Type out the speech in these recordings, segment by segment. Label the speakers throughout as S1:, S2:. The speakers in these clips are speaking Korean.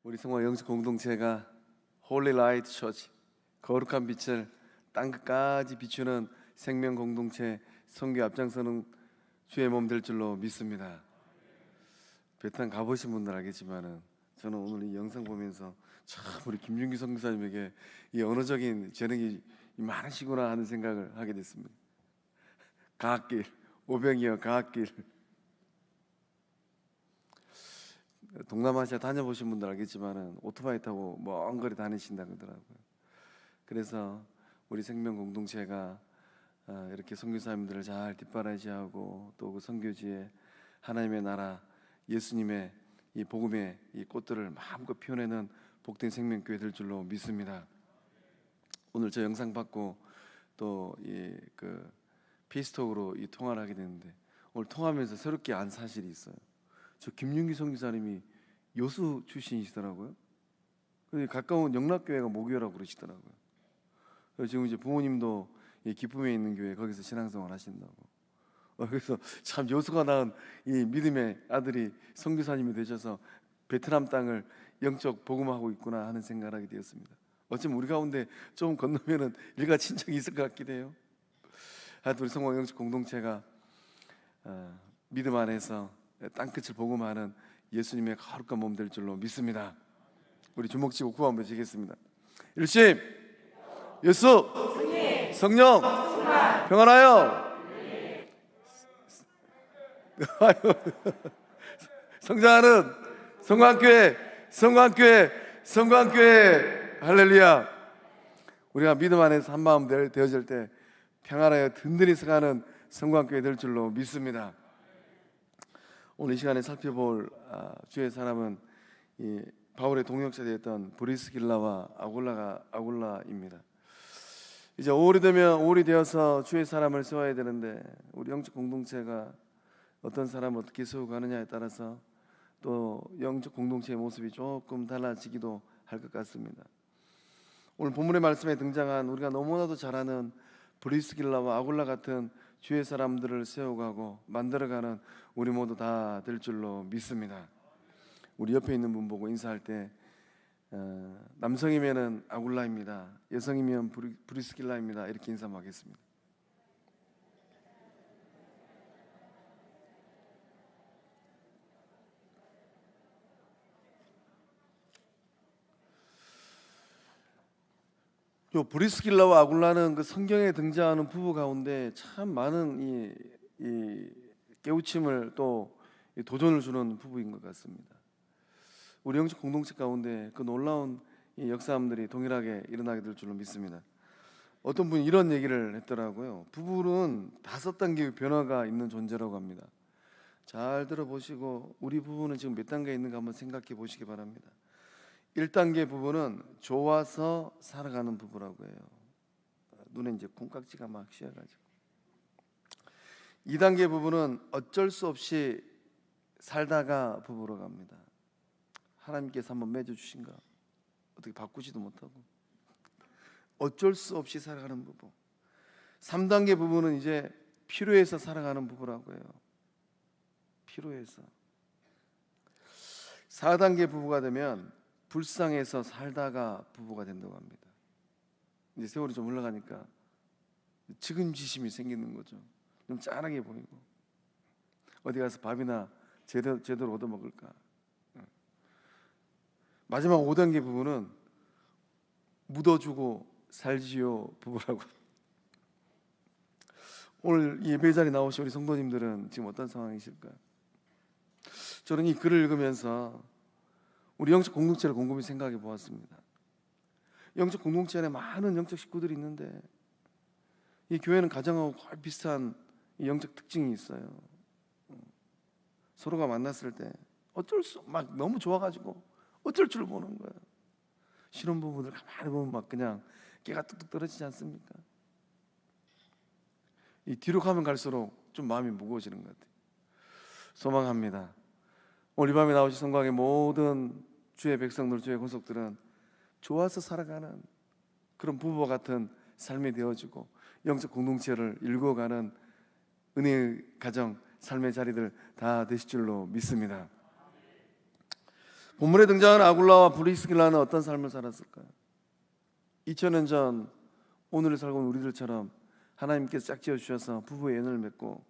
S1: 우리 성화 영적 공동체가 홀리 라이트 처치, 거룩한 빛을 땅끝까지 비추는 생명 공동체, 선교 앞장서는 주의 몸 될 줄로 믿습니다. 베트남 가보신 분들 알겠지만은 저는 오늘 이 영상 보면서 참 우리 김준기 선교사님에게 이 언어적인 재능이 많으시구나 하는 생각을 하게 됐습니다. 가학길, 오병이어 가학길. 동남아시아 다녀보신 분들 알겠지만은 오토바이 타고 먼 거리 다니신다 그러더라고요. 그래서 우리 생명 공동체가 이렇게 선교사님들을 잘 뒷바라지하고 또 그 선교지에 하나님의 나라, 예수님의 이 복음의 이 꽃들을 마음껏 피워내는 복된 생명교회 될 줄로 믿습니다. 오늘 저 영상 받고 또 이 그 페이스톡으로 이 통화를 하게 됐는데 오늘 통화하면서 새롭게 안 사실이 있어요. 저 김윤기 선교사님이 여수 출신이시더라고요. 가까운 영락교회가 모교라고 그러시더라고요. 지금 이제 부모님도 기쁨에 있는 교회 거기서 신앙생활 하신다고. 그래서 참 여수가 낳은 이 믿음의 아들이 선교사님이 되셔서 베트남 땅을 영적 복음하고 있구나 하는 생각을 하게 되었습니다. 어쩌면 우리 가운데 좀 건너면은 일가 친척이 있을 것 같기도 해요. 하여튼 우리 성화 영적 공동체가 믿음 안에서 땅끝을 복음하는 예수님의 거룩한 몸 될 줄로 믿습니다. 우리 주먹 쥐고 구호 한번 드리겠습니다. 일심 예수 성령 평안하여 성장하는 성광교회 할렐루야. 우리가 믿음 안에서 한 마음 되어질 때 평안하여 든든히 서가는 성광교회 될 줄로 믿습니다. 오늘 이 시간에 살펴볼 주의 사람은 이 바울의 동역자 되었던 브리스길라와 아굴라입니다. 이제 5월이 되어서 주의 사람을 세워야 되는데 우리 영적 공동체가 어떤 사람을 어떻게 세워가느냐에 따라서 또 영적 공동체의 모습이 조금 달라지기도 할 것 같습니다. 오늘 본문의 말씀에 등장한 우리가 너무나도 잘 아는 브리스길라와 아굴라 같은 주의 사람들을 세워가고 만들어가는 우리 모두 다 될 줄로 믿습니다. 우리 옆에 있는 분 보고 인사할 때 남성이면은 아굴라입니다, 여성이면 브리스길라입니다 이렇게 인사하겠습니다. 요 브리스길라와 아굴라는 그 성경에 등장하는 부부 가운데 참 많은 이 깨우침을 또 도전을 주는 부부인 것 같습니다. 우리 영적 공동체 가운데 그 놀라운 이 역사함들이 동일하게 일어나게 될 줄로 믿습니다. 어떤 분이 이런 얘기를 했더라고요. 부부는 5단계의 변화가 있는 존재라고 합니다. 잘 들어보시고 우리 부부는 지금 몇 단계에 있는가 한번 생각해 보시기 바랍니다. 1단계 부부는 좋아서 살아가는 부부라고 해요. 눈에 이제 콩깍지가 막 씌어가지고. 2단계 부부는 어쩔 수 없이 살다가 부부로 갑니다. 하나님께서 한번 맺어주신 거 어떻게 바꾸지도 못하고 어쩔 수 없이 살아가는 부부. 3단계 부부는 이제 필요해서 살아가는 부부라고 해요. 필요해서. 4단계 부부가 되면 불쌍해서 살다가 부부가 된다고 합니다. 이제 세월이 좀 흘러가니까 측은지심이 생기는 거죠. 좀 짠하게 보이고 어디 가서 밥이나 제대로 얻어 먹을까. 마지막 5단계 부부는 묻어주고 살지요 부부라고. 오늘 예배 자리에 나오신 우리 성도님들은 지금 어떤 상황이실까요? 저는 이 글을 읽으면서 우리 영적 공동체를 곰곰이 생각해 보았습니다. 영적 공동체 안에 많은 영적 식구들이 있는데 이 교회는 가정하고 거의 비슷한 이 영적 특징이 있어요. 서로가 만났을 때 어쩔 수 막 너무 좋아가지고 어쩔 줄 모르는 거예요. 신혼부부들 가만히 보면 막 그냥 깨가 뚝뚝 떨어지지 않습니까? 이 뒤로 가면 갈수록 좀 마음이 무거워지는 것 같아요. 소망합니다. 오늘 이 밤에 나오신 성광의 모든 주의 백성들, 주의 권속들은 좋아서 살아가는 그런 부부와 같은 삶이 되어지고 영적 공동체를 일구어가는 은혜의 가정, 삶의 자리들 다 되실 줄로 믿습니다. 본문에 등장하는 아굴라와 브리스길라는 어떤 삶을 살았을까요? 2000년 전 오늘을 살고 있는 우리들처럼 하나님께서 짝지어 주셔서 부부의 연을 맺고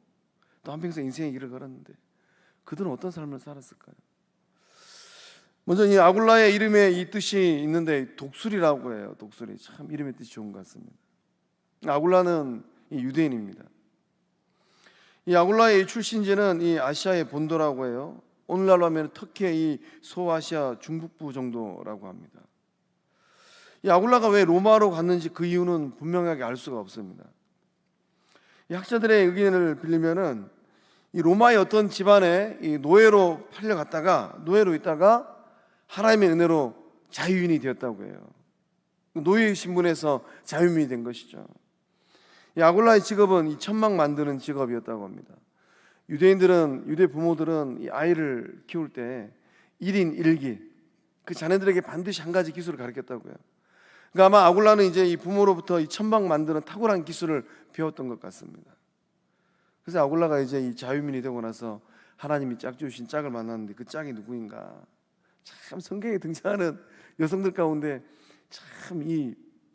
S1: 또 한평생 인생의 길을 걸었는데 그들은 어떤 삶을 살았을까요? 먼저 이 아굴라의 이름에 이 뜻이 있는데 독수리라고 해요. 독수리. 참 이름의 뜻이 좋은 것 같습니다. 아굴라는 이 유대인입니다. 이 아굴라의 출신지는 이 아시아의 본도라고 해요. 오늘날로 하면 터키의 이 소아시아 중북부 정도라고 합니다. 이 아굴라가 왜 로마로 갔는지 그 이유는 분명하게 알 수가 없습니다. 이 학자들의 의견을 빌리면은 이 로마의 어떤 집안에 이 노예로 팔려갔다가 노예로 있다가 하나님의 은혜로 자유인이 되었다고 해요. 노예 신분에서 자유인이 된 것이죠. 이 아굴라의 직업은 이 천막 만드는 직업이었다고 합니다. 유대 부모들은 이 아이를 키울 때 1인 1기 그 자녀들에게 반드시 한 가지 기술을 가르쳤다고요. 그러니까 아마 아굴라는 이제 이 부모로부터 이 천막 만드는 탁월한 기술을 배웠던 것 같습니다. 그래서 아굴라가 이제 이 자유민이 되고 나서 하나님이 짝 주신 짝을 만났는데 그 짝이 누구인가? 참 성경에 등장하는 여성들 가운데 참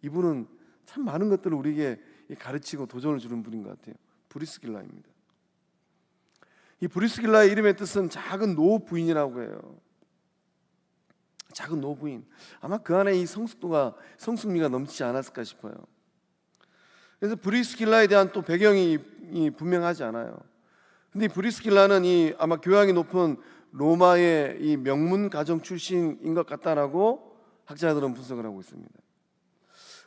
S1: 이분은 참 많은 것들을 우리에게 가르치고 도전을 주는 분인 것 같아요. 브리스길라입니다. 이 브리스길라의 이름의 뜻은 작은 노부인이라고 해요. 작은 노부인. 아마 그 안에 이 성숙미가 넘치지 않았을까 싶어요. 그래서 브리스길라에 대한 또 배경이 분명하지 않아요. 근데 이 브리스길라는 이 아마 교양이 높은 로마의 이 명문 가정 출신인 것 같다라고 학자들은 분석을 하고 있습니다.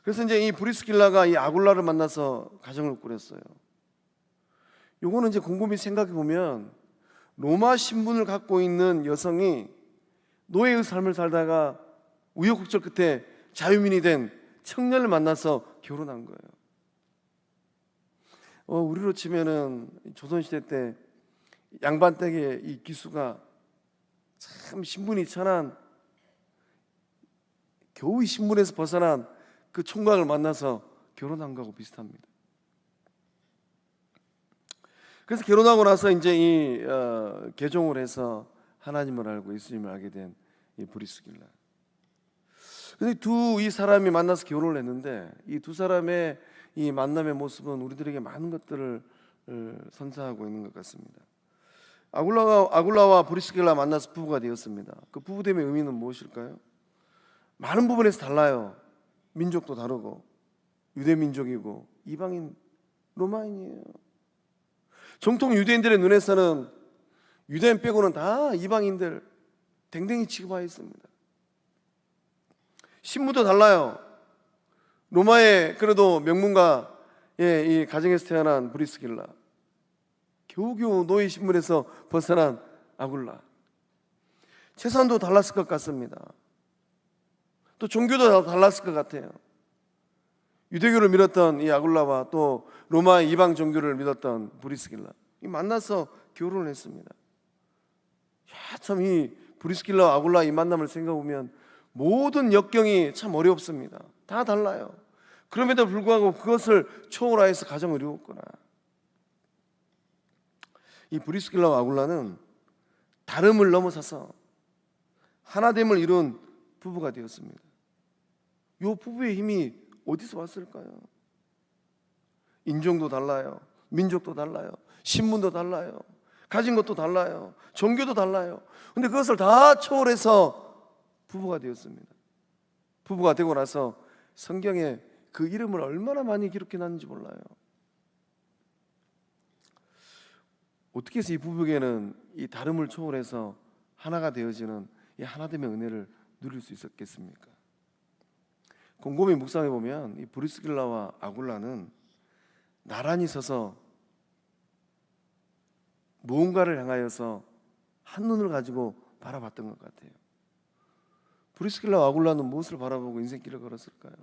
S1: 그래서 이제 이 브리스길라가 이 아굴라를 만나서 가정을 꾸렸어요. 요거는 이제 곰곰이 생각해 보면 로마 신분을 갖고 있는 여성이 노예의 삶을 살다가 우여곡절 끝에 자유민이 된 청년을 만나서 결혼한 거예요. 우리로 치면은 조선시대 때 양반댁의 이 기수가 참 신분이 천한 겨우 이 신분에서 벗어난 그 총각을 만나서 결혼한 거하고 비슷합니다. 그래서 결혼하고 나서 이제 개종을 해서 하나님을 알고 예수님을 알게 된 이 브리스길라. 근데 이 사람이 만나서 결혼을 했는데 이 두 사람의 이 만남의 모습은 우리들에게 많은 것들을 선사하고 있는 것 같습니다. 아굴라와 브리스길라 만나서 부부가 되었습니다. 그 부부됨의 의미는 무엇일까요? 많은 부분에서 달라요. 민족도 다르고 유대 민족이고 이방인 로마인이에요. 정통 유대인들의 눈에서는 유대인 빼고는 다 이방인들 댕댕이 취급하여 있습니다. 신분도 달라요. 로마의 그래도 명문가의 이 가정에서 태어난 브리스길라, 겨우겨우 노예 신분에서 벗어난 아굴라. 재산도 달랐을 것 같습니다. 또 종교도 달랐을 것 같아요. 유대교를 믿었던 이 아굴라와 또 로마의 이방 종교를 믿었던 브리스길라, 만나서 결혼을 했습니다. 참 이 브리스길라와 아굴라 이 만남을 생각해보면 모든 역경이 참 어렵습니다. 다 달라요. 그럼에도 불구하고 그것을 초월하여서 가정을 이루었구나. 이 브리스길라와 아굴라는 다름을 넘어서서 하나됨을 이룬 부부가 되었습니다. 이 부부의 힘이 어디서 왔을까요? 인종도 달라요. 민족도 달라요. 신분도 달라요. 가진 것도 달라요. 종교도 달라요. 근데 그것을 다 초월해서 부부가 되었습니다. 부부가 되고 나서 성경에 그 이름을 얼마나 많이 기록해 놨는지 몰라요. 어떻게 해서 이 부부에게는 이 다름을 초월해서 하나가 되어지는 이 하나됨의 은혜를 누릴 수 있었겠습니까? 곰곰이 묵상해 보면 이 브리스길라와 아굴라는 나란히 서서 무언가를 향하여서 한눈을 가지고 바라봤던 것 같아요. 브리스길라와 아굴라는 무엇을 바라보고 인생길을 걸었을까요?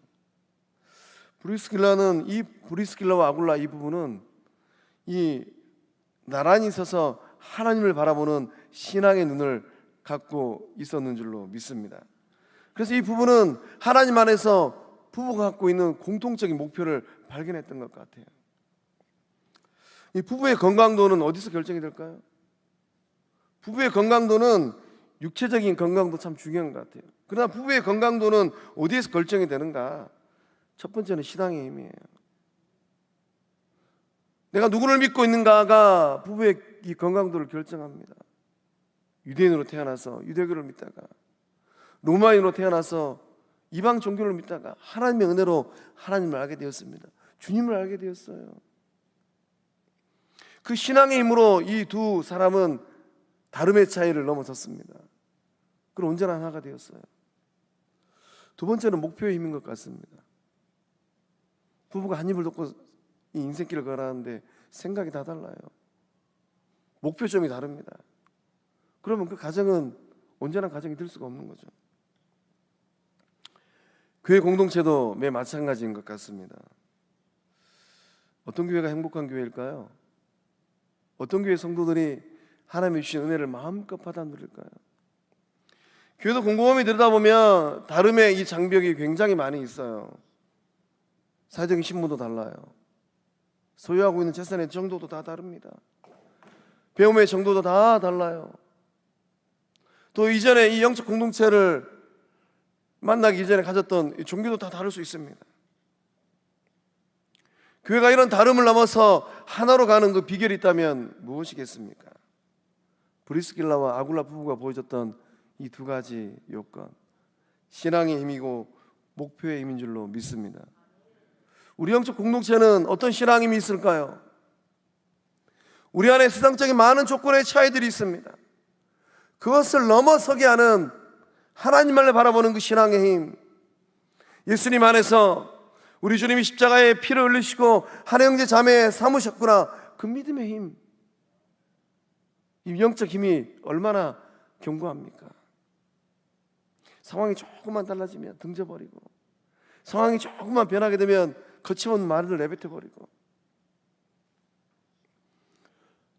S1: 브리스길라와 아굴라 이 부부는 이 나란히 서서 하나님을 바라보는 신앙의 눈을 갖고 있었는 줄로 믿습니다. 그래서 이 부부는 하나님 안에서 부부가 갖고 있는 공통적인 목표를 발견했던 것 같아요. 이 부부의 건강도는 어디서 결정이 될까요? 부부의 건강도는 육체적인 건강도 참 중요한 것 같아요. 그러나 부부의 건강도는 어디에서 결정이 되는가? 첫 번째는 신앙의 힘이에요. 내가 누구를 믿고 있는가가 부부의 이 건강도를 결정합니다. 유대인으로 태어나서 유대교를 믿다가, 로마인으로 태어나서 이방 종교를 믿다가 하나님의 은혜로 하나님을 알게 되었습니다. 주님을 알게 되었어요. 그 신앙의 힘으로 이 두 사람은 다름의 차이를 넘어섰습니다. 그리고 온전한 하나가 되었어요. 두 번째는 목표의 힘인 것 같습니다. 부부가 한 입을 덮고 이 인생길을 걸어가는데 생각이 다 달라요. 목표점이 다릅니다. 그러면 그 가정은 온전한 가정이 될 수가 없는 거죠. 교회 공동체도 매 마찬가지인 것 같습니다. 어떤 교회가 행복한 교회일까요? 어떤 교회 성도들이 하나님의 주신 은혜를 마음껏 받아 누릴까요? 교회도 곰곰이 들여다보면 다름의 이 장벽이 굉장히 많이 있어요. 사회적인 신분도 달라요. 소유하고 있는 재산의 정도도 다 다릅니다. 배움의 정도도 다 달라요. 또 이전에 이 영적 공동체를 만나기 이전에 가졌던 이 종교도 다 다를 수 있습니다. 교회가 이런 다름을 넘어서 하나로 가는 그 비결이 있다면 무엇이겠습니까? 브리스길라와 아굴라 부부가 보여줬던 이 두 가지 요건, 신앙의 힘이고 목표의 힘인 줄로 믿습니다. 우리 영적 공동체는 어떤 신앙의 힘이 있을까요? 우리 안에 세상적인 많은 조건의 차이들이 있습니다. 그것을 넘어서게 하는 하나님만을 바라보는 그 신앙의 힘, 예수님 안에서 우리 주님이 십자가에 피를 흘리시고 하나 형제 자매 삼으셨구나, 그 믿음의 힘, 이 영적 힘이 얼마나 견고합니까? 상황이 조금만 달라지면 등져버리고, 상황이 조금만 변하게 되면 거침없는 말을 내뱉어버리고.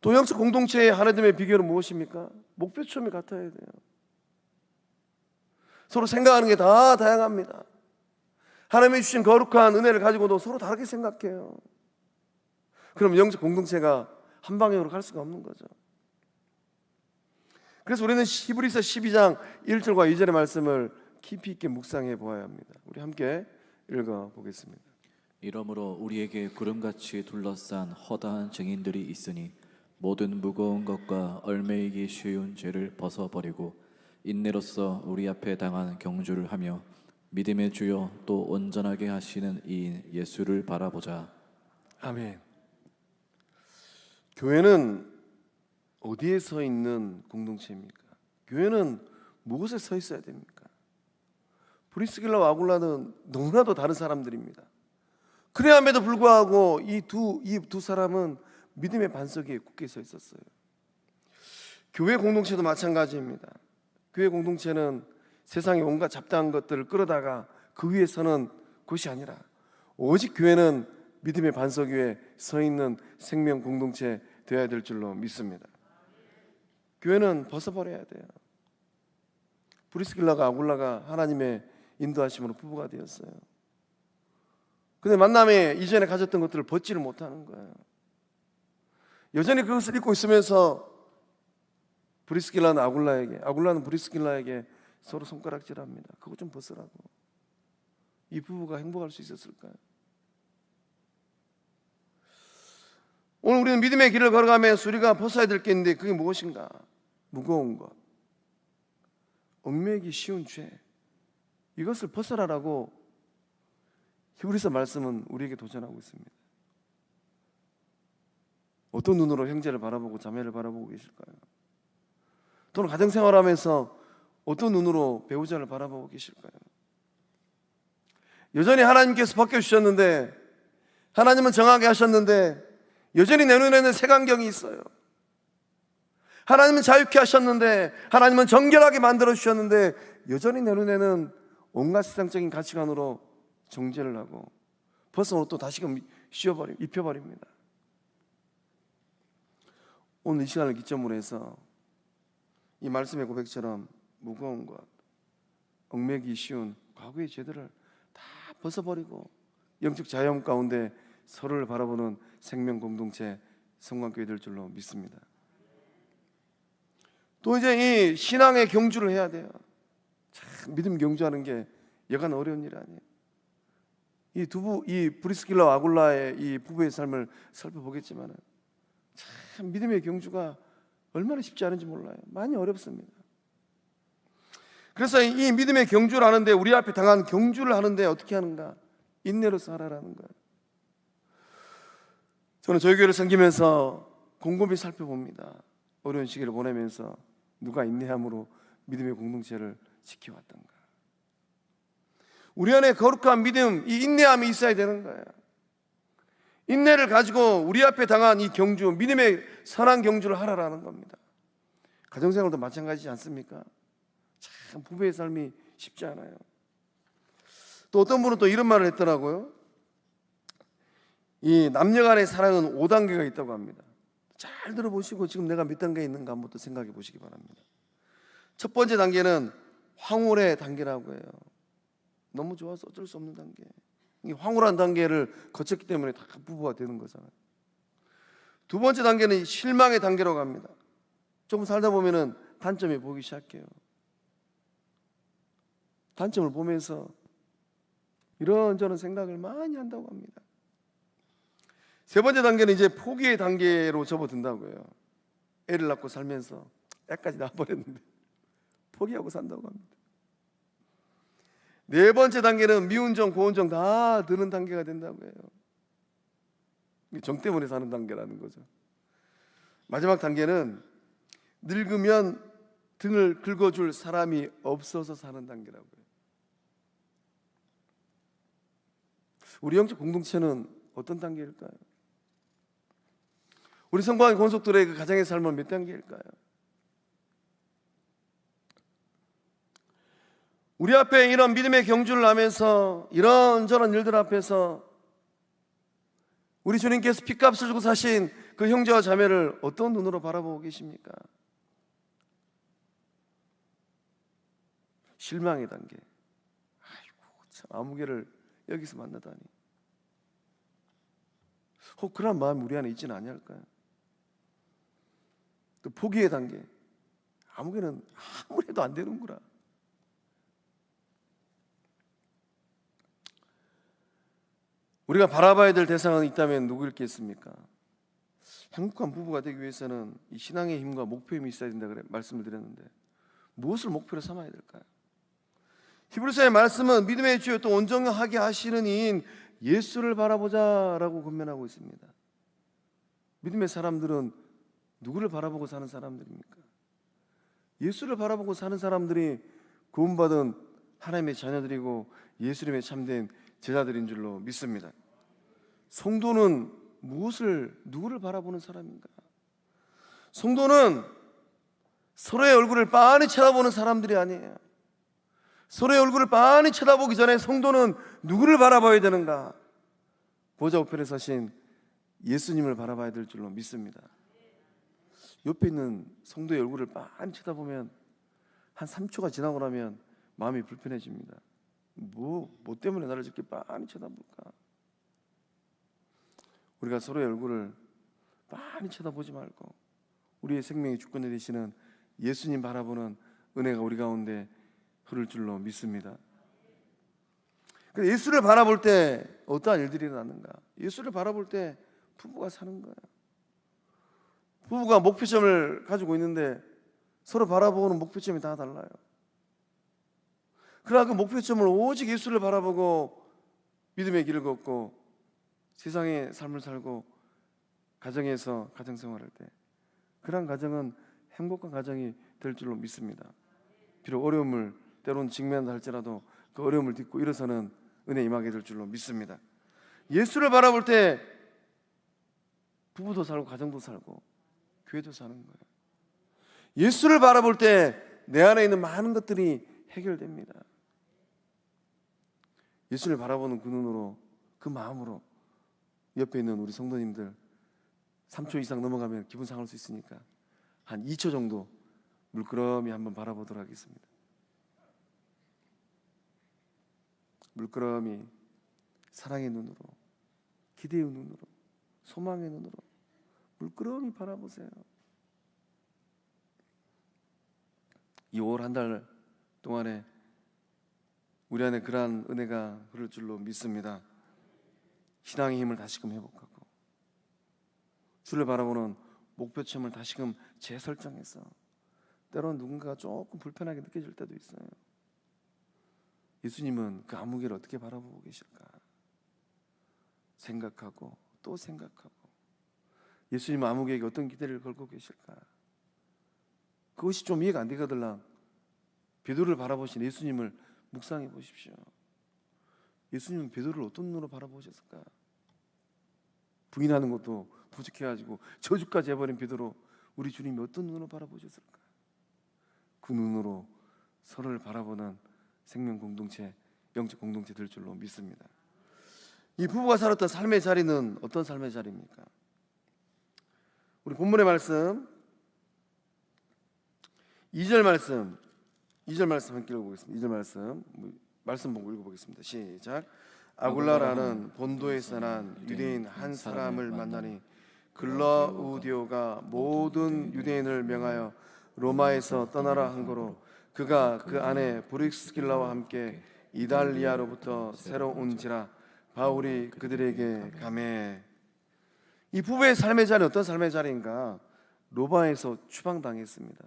S1: 또 영적 공동체의 하나됨의 비결은 무엇입니까? 목표점이 같아야 돼요. 서로 생각하는 게 다 다양합니다. 하나님이 주신 거룩한 은혜를 가지고도 서로 다르게 생각해요. 그럼 영적 공동체가 한 방향으로 갈 수가 없는 거죠. 그래서 우리는 히브리서 12장 1절과 2절의 말씀을 깊이 있게 묵상해 보아야 합니다. 우리 함께 읽어보겠습니다.
S2: 이러므로 우리에게 구름같이 둘러싼 허다한 증인들이 있으니 모든 무거운 것과 얽매이기 쉬운 죄를 벗어버리고 인내로써 우리 앞에 당한 경주를 하며 믿음의 주요 또 온전하게 하시는 이인 예수를 바라보자.
S1: 아멘. 교회는 어디에 서 있는 공동체입니까? 교회는 무엇에 서 있어야 됩니까? 브리스길라와 아굴라는 너무나도 다른 사람들입니다. 그래야에도 불구하고 이 두 사람은 믿음의 반석 위에 굳게 서 있었어요. 교회 공동체도 마찬가지입니다. 교회 공동체는 세상의 온갖 잡다한 것들을 끌어다가 그 위에 서는 곳이 아니라 오직 교회는 믿음의 반석 위에 서 있는 생명 공동체 되어야 될 줄로 믿습니다. 교회는 벗어버려야 돼요. 브리스길라가 아굴라가 하나님의 인도하심으로 부부가 되었어요. 근데 만남에 이전에 가졌던 것들을 벗지를 못하는 거예요. 여전히 그것을 잊고 있으면서 브리스길라는 아굴라에게, 아굴라는 브리스길라에게 서로 손가락질합니다. 그거 좀 벗으라고. 이 부부가 행복할 수 있었을까요? 오늘 우리는 믿음의 길을 걸어가면서 우리가 벗어야 될 게 있는데 그게 무엇인가? 무거운 것, 얽매이기 쉬운 죄, 이것을 벗어라라고 히브리서 말씀은 우리에게 도전하고 있습니다. 어떤 눈으로 형제를 바라보고 자매를 바라보고 계실까요? 또는 가정생활하면서 어떤 눈으로 배우자를 바라보고 계실까요? 여전히 하나님께서 바뀌어주셨는데, 하나님은 정하게 하셨는데 여전히 내 눈에는 색안경이 있어요. 하나님은 자유케 하셨는데, 하나님은 정결하게 만들어주셨는데 여전히 내 눈에는 온갖 세상적인 가치관으로 정죄를 하고 벗은 옷도 다시금 입혀버립니다. 오늘 이 시간을 기점으로 해서 이 말씀의 고백처럼 무거운 것, 얽매기 쉬운 과거의 죄들을 다 벗어버리고 영적 자유함 가운데 서로를 바라보는 생명 공동체 성광교회 될 줄로 믿습니다. 또 이제 이 신앙의 경주를 해야 돼요. 참 믿음 경주하는 게 여간 어려운 일 아니에요. 이 브리스길라와 아굴라의 이 부부의 삶을 살펴보겠지만은 참 믿음의 경주가 얼마나 쉽지 않은지 몰라요. 많이 어렵습니다. 그래서 이 믿음의 경주를 하는데, 우리 앞에 당한 경주를 하는데 어떻게 하는가? 인내로서 하라라는 거예요. 저는 저희 교회를 섬기면서 곰곰이 살펴봅니다. 어려운 시기를 보내면서 누가 인내함으로 믿음의 공동체를 지켜왔던가. 우리 안에 거룩한 믿음, 이 인내함이 있어야 되는 거예요. 인내를 가지고 우리 앞에 당한 이 경주, 믿음의 선한 경주를 하라라는 겁니다. 가정생활도 마찬가지지 않습니까? 참 부부의 삶이 쉽지 않아요. 또 어떤 분은 또 이런 말을 했더라고요. 이 남녀 간의 사랑은 5단계가 있다고 합니다. 잘 들어보시고 지금 내가 몇 단계에 있는가 한번 또 생각해 보시기 바랍니다. 첫 번째 단계는 황홀의 단계라고 해요. 너무 좋아서 어쩔 수 없는 단계. 이 황홀한 단계를 거쳤기 때문에 다 부부가 되는 거잖아요. 두 번째 단계는 실망의 단계라고 합니다. 조금 살다 보면은 단점이 보이기 시작해요. 단점을 보면서 이런저런 생각을 많이 한다고 합니다. 세 번째 단계는 이제 포기의 단계로 접어든다고 해요. 애를 낳고 살면서 애까지 낳아버렸는데 포기하고 산다고 합니다. 네 번째 단계는 미운정, 고운정 다 드는 단계가 된다고 해요. 정 때문에 사는 단계라는 거죠. 마지막 단계는 늙으면 등을 긁어줄 사람이 없어서 사는 단계라고 해요. 우리 영적 공동체는 어떤 단계일까요? 우리 성공한 권속들의 그 가정의 삶은 몇 단계일까요? 우리 앞에 이런 믿음의 경주를 하면서 이런저런 일들 앞에서 우리 주님께서 핏값을 주고 사신 그 형제와 자매를 어떤 눈으로 바라보고 계십니까? 실망의 단계. 아이고 참 아무개를 여기서 만나다니. 혹 그런 마음이 우리 안에 있지는 아니할까요? 또 포기의 단계. 아무개는 아무리 해도 안 되는구나. 우리가 바라봐야 될 대상은 있다면 누구일겠습니까? 행복한 부부가 되기 위해서는 이 신앙의 힘과 목표의 힘이 있어야 된다 그래 말씀을 드렸는데, 무엇을 목표로 삼아야 될까요? 히브리서의 말씀은 믿음의 주요 또 온전하게 하시는 이인 예수를 바라보자라고 권면하고 있습니다. 믿음의 사람들은 누구를 바라보고 사는 사람들입니까? 예수를 바라보고 사는 사람들이 구원받은 하나님의 자녀들이고 예수님의 참된 제자들인 줄로 믿습니다. 성도는 누구를 바라보는 사람인가? 성도는 서로의 얼굴을 빤히 쳐다보는 사람들이 아니에요. 서로의 얼굴을 빤히 쳐다보기 전에 성도는 누구를 바라봐야 되는가? 보좌 우편에 서신 예수님을 바라봐야 될 줄로 믿습니다. 옆에 있는 성도의 얼굴을 빤히 쳐다보면 한 3초가 지나고 나면 마음이 불편해집니다. 뭐 때문에 나를 저렇게 빤히 쳐다볼까? 우리가 서로의 얼굴을 빤히 쳐다보지 말고 우리의 생명의 주권이 되시는 예수님 바라보는 은혜가 우리 가운데 흐를 줄로 믿습니다. 예수를 바라볼 때 어떠한 일들이 일어나는가? 예수를 바라볼 때 부부가 사는 거예요. 부부가 목표점을 가지고 있는데 서로 바라보는 목표점이 다 달라요. 그러나 그 목표점을 오직 예수를 바라보고 믿음의 길을 걷고 세상의 삶을 살고 가정에서 가정생활할 때 그런 가정은 행복한 가정이 될 줄로 믿습니다. 비록 어려움을 때로는 직면한다 할지라도 그 어려움을 딛고 일어서는 은혜 임하게 될 줄로 믿습니다. 예수를 바라볼 때 부부도 살고 가정도 살고 교회도 사는 거예요. 예수를 바라볼 때 내 안에 있는 많은 것들이 해결됩니다. 예수를 바라보는 그 눈으로, 그 마음으로 옆에 있는 우리 성도님들 3초 이상 넘어가면 기분 상할 수 있으니까 한 2초 정도 물끄러미 한번 바라보도록 하겠습니다. 물끄러미 사랑의 눈으로, 기대의 눈으로, 소망의 눈으로 물끄러미 바라보세요. 이 5월 한 달 동안에 우리 안에 그러한 은혜가 흐를 줄로 믿습니다. 신앙의 힘을 다시금 회복하고 주를 바라보는 목표점을 다시금 재설정해서 때로는 누군가가 조금 불편하게 느껴질 때도 있어요. 예수님은 그 아무개를 어떻게 바라보고 계실까 생각하고 또 생각하고, 예수님은 아무개에게 어떤 기대를 걸고 계실까, 그것이 좀 이해가 안 되거들랑 베드로를 바라보신 예수님을 묵상해 보십시오. 예수님은 베드로를 어떤 눈으로 바라보셨을까? 부인하는 것도 부족해가지고 저주까지 해버린 베드로, 우리 주님이 어떤 눈으로 바라보셨을까? 그 눈으로 서로를 바라보는 생명 공동체, 영적 공동체 될 줄로 믿습니다. 이 부부가 살았던 삶의 자리는 어떤 삶의 자리입니까? 우리 본문의 말씀 2절 말씀 함께 읽어보겠습니다. 2절 말씀 보고 읽어보겠습니다. 시작. 아굴라라는 본도에서 난 유대인 한 사람을 만나니 글라우디오가 모든 유대인을 명하여 로마에서 떠나라 한 거로 그가 그 안에 브릭스길라와 함께 이달리아로부터 새로 온지라 바울이 그들에게 가매. 이 부부의 삶의 자리 어떤 삶의 자리인가? 로마에서 추방당했습니다.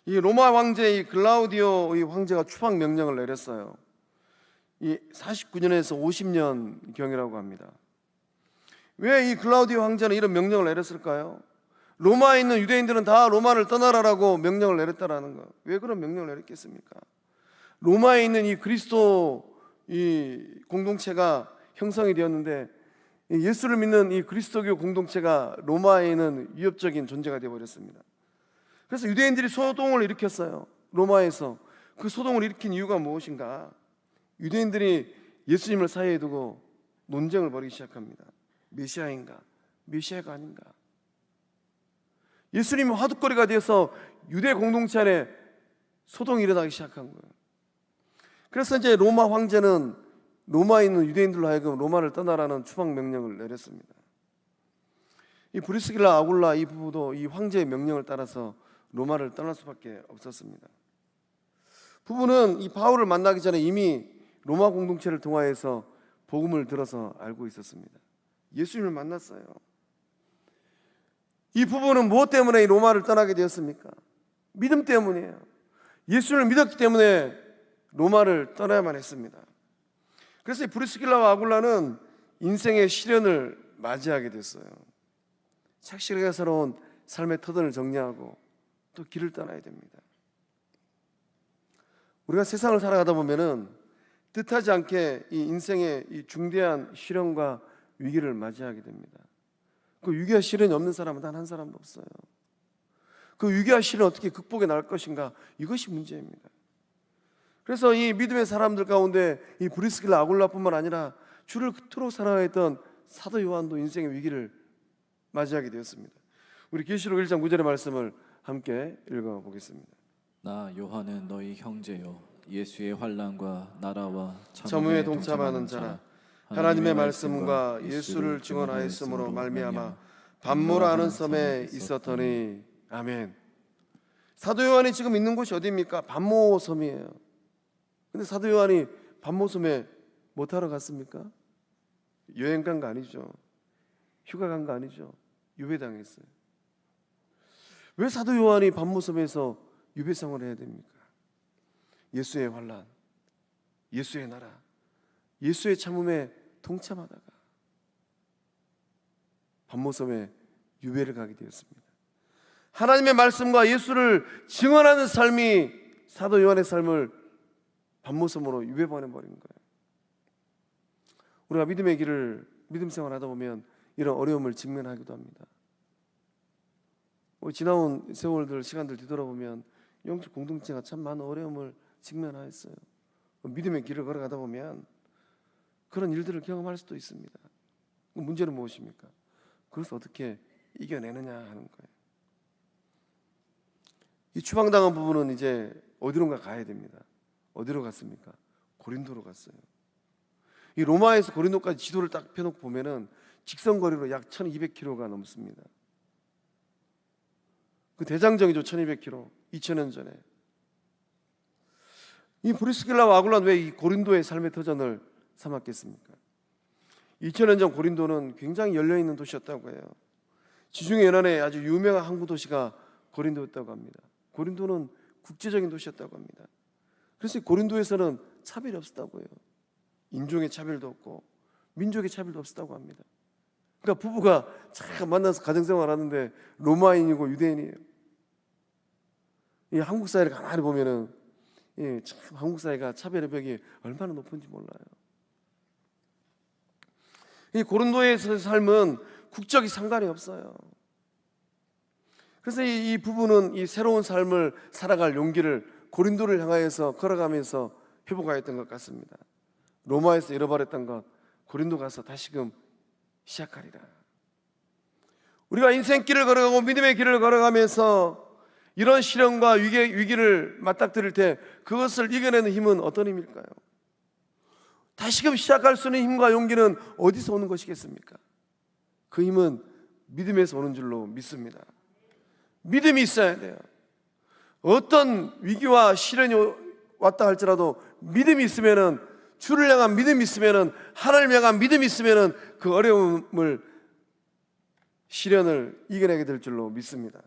S1: 이 로마 황제 이 글라우디오 이 황제가 추방 명령을 내렸어요. 이 49년에서 50년 경이라고 합니다. 왜 이 글라우디오 황제는 이런 명령을 내렸을까요? 로마에 있는 유대인들은 다 로마를 떠나라라고 명령을 내렸다라는 거. 왜 그런 명령을 내렸겠습니까? 로마에 있는 이 그리스도 이 공동체가 형성이 되었는데, 예수를 믿는 이 그리스도교 공동체가 로마에 있는 위협적인 존재가 되어버렸습니다. 그래서 유대인들이 소동을 일으켰어요. 로마에서. 그 소동을 일으킨 이유가 무엇인가? 유대인들이 예수님을 사이에 두고 논쟁을 벌이기 시작합니다. 메시아인가? 메시아가 아닌가? 예수님이 화두거리가 되어서 유대 공동체 안에 소동이 일어나기 시작한 거예요. 그래서 이제 로마 황제는 로마에 있는 유대인들로 하여금 로마를 떠나라는 추방 명령을 내렸습니다. 이 브리스길라 아굴라 이 부부도 이 황제의 명령을 따라서 로마를 떠날 수밖에 없었습니다. 부부는 이 바울을 만나기 전에 이미 로마 공동체를 통하여서 복음을 들어서 알고 있었습니다. 예수님을 만났어요. 이 부부는 무엇 때문에 이 로마를 떠나게 되었습니까? 믿음 때문이에요. 예수를 믿었기 때문에 로마를 떠나야만 했습니다. 그래서 이 브리스길라와 아굴라는 인생의 시련을 맞이하게 됐어요. 착실하게 살아온 삶의 터전을 정리하고 또 길을 떠나야 됩니다. 우리가 세상을 살아가다 보면은 뜻하지 않게 이 인생의 이 중대한 시련과 위기를 맞이하게 됩니다. 그 위기와 시련이 없는 사람은 단 한 사람도 없어요. 그 위기와 시련을 어떻게 극복해 나갈 것인가, 이것이 문제입니다. 그래서 이 믿음의 사람들 가운데 이 브리스길라 아굴라뿐만 아니라 주를 그토록 사랑했던 사도 요한도 인생의 위기를 맞이하게 되었습니다. 우리 계시록 1장 9절의 말씀을 함께 읽어보겠습니다.
S2: 나 요한은 너희 형제요 예수의 환난과 나라와
S1: 참음에 동참하는 자라. 하나님의 말씀과 예수를 증언하였으므로 말미암아 반모라 하는 섬에 있었더니. 아멘. 사도 요한이 지금 있는 곳이 어디입니까? 반모 섬이에요. 근데 사도 요한이 반모 섬에 뭐 하러 갔습니까? 여행 간 거 아니죠. 휴가 간 거 아니죠. 유배당했어요. 왜 사도 요한이 반모 섬에서 유배생활을 해야 됩니까? 예수의 환난, 예수의 나라, 예수의 참음에 동참하다가 반모섬에 유배를 가게 되었습니다. 하나님의 말씀과 예수를 증언하는 삶이 사도 요한의 삶을 반모섬으로 유배 보내버린 거예요. 우리가 믿음의 길을 믿음 생활하다 보면 이런 어려움을 직면하기도 합니다. 지나온 세월들 시간들 뒤돌아보면 영적 공동체가 참 많은 어려움을 직면하였어요. 믿음의 길을 걸어가다 보면 그런 일들을 경험할 수도 있습니다. 문제는 무엇입니까? 그것을 어떻게 이겨내느냐 하는 거예요. 이 추방당한 부분은 이제 어디론가 가야 됩니다. 어디로 갔습니까? 고린도로 갔어요. 이 로마에서 고린도까지 지도를 딱 펴놓고 보면은 직선거리로 약 1200km가 넘습니다. 그 대장정이죠. 1200km, 2000년 전에. 이 브리스길라와 아굴라는 왜 이 고린도의 삶의 터전을 삼았겠습니까? 2000년 전 고린도는 굉장히 열려있는 도시였다고 해요. 지중해 연안에 아주 유명한 항구 도시가 고린도였다고 합니다. 고린도는 국제적인 도시였다고 합니다. 그래서 고린도에서는 차별이 없었다고 해요. 인종의 차별도 없고 민족의 차별도 없었다고 합니다. 그러니까 부부가 참 만나서 가정생활 하는데 로마인이고 유대인이에요. 이 한국 사회를 가만히 보면은 참 한국 사회가 차별의 벽이 얼마나 높은지 몰라요. 이 고린도에서 삶은 국적이 상관이 없어요. 그래서 이 부부는 이 새로운 삶을 살아갈 용기를 고린도를 향하여서 걸어가면서 회복하였던 것 같습니다. 로마에서 잃어버렸던 것 고린도 가서 다시금 시작하리라. 우리가 인생길을 걸어가고 믿음의 길을 걸어가면서 이런 시련과 위기를 맞닥뜨릴 때 그것을 이겨내는 힘은 어떤 힘일까요? 다시금 시작할 수 있는 힘과 용기는 어디서 오는 것이겠습니까? 그 힘은 믿음에서 오는 줄로 믿습니다. 믿음이 있어야 돼요. 어떤 위기와 시련이 왔다 할지라도 믿음이 있으면은, 주를 향한 믿음이 있으면은, 하나님을 향한 믿음이 있으면은 그 어려움을, 시련을 이겨내게 될 줄로 믿습니다.